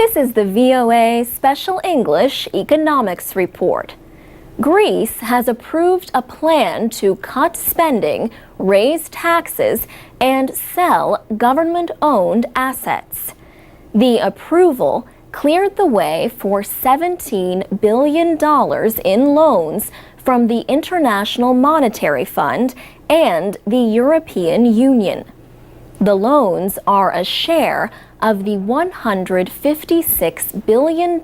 This is the VOA Special English Economics Report. Greece has approved a plan to cut spending, raise taxes, and sell government-owned assets. The approval cleared the way for $17 billion in loans from the International Monetary Fund and the European Union. The loans are a share of the $156 billion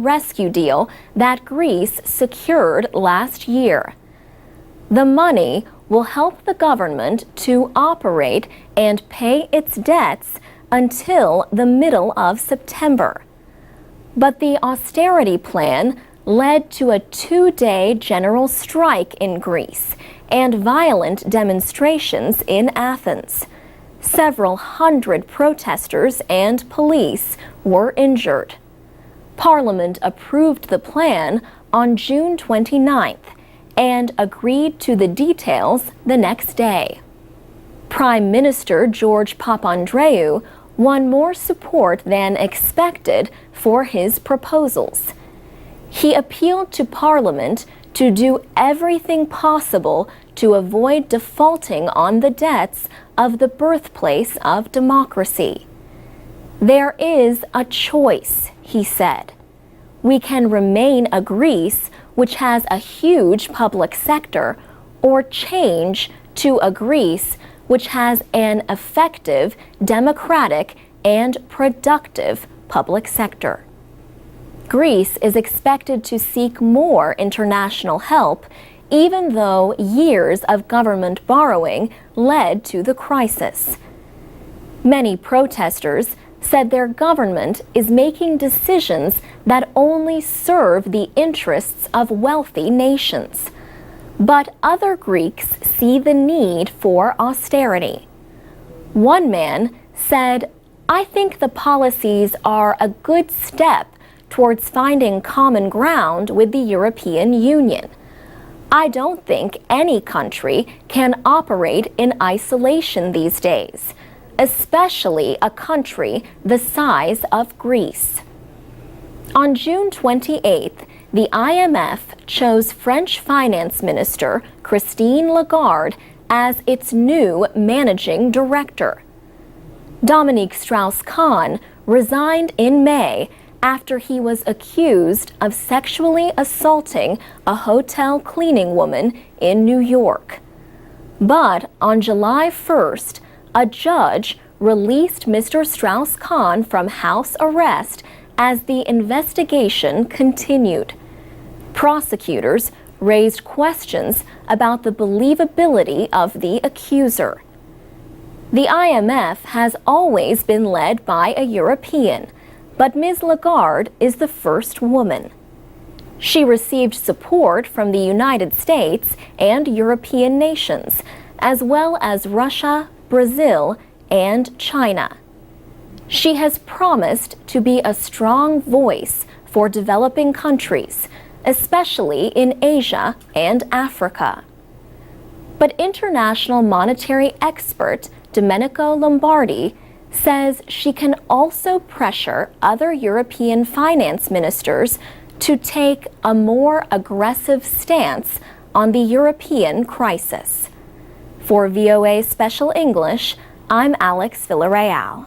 rescue deal that Greece secured last year. The money will help the government to operate and pay its debts until the middle of September. But the austerity plan led to a two-day general strike in Greece and violent demonstrations in Athens. Several hundred protesters and police were injured. Parliament approved the plan on June 29th and agreed to the details the next day. Prime Minister George Papandreou won more support than expected for his proposals. He appealed to Parliament to do everything possible to avoid defaulting on the debts of the birthplace of democracy. There is a choice, he said. We can remain a Greece which has a huge public sector, or change to a Greece which has an effective, democratic, and productive public sector. Greece is expected to seek more international help, even though years of government borrowing led to the crisis. Many protesters said their government is making decisions that only serve the interests of wealthy nations. But other Greeks see the need for austerity. One man said, "I think the policies are a good step towards finding common ground with the European Union. I don't think any country can operate in isolation these days, especially a country the size of Greece." On June 28th, the IMF chose French Finance Minister Christine Lagarde as its new managing director. Dominique Strauss-Kahn resigned in May after he was accused of sexually assaulting a hotel cleaning woman in New York. But on July 1st, a judge released Mr. Strauss-Kahn from house arrest as the investigation continued. Prosecutors raised questions about the believability of the accuser. The IMF has always been led by a European, but Ms. Lagarde is the first woman. She received support from the United States and European nations, as well as Russia, Brazil, and China. She has promised to be a strong voice for developing countries, especially in Asia and Africa. But international monetary expert Domenico Lombardi says she can also pressure other European finance ministers to take a more aggressive stance on the European crisis. For VOA Special English, I'm Alex Villarreal.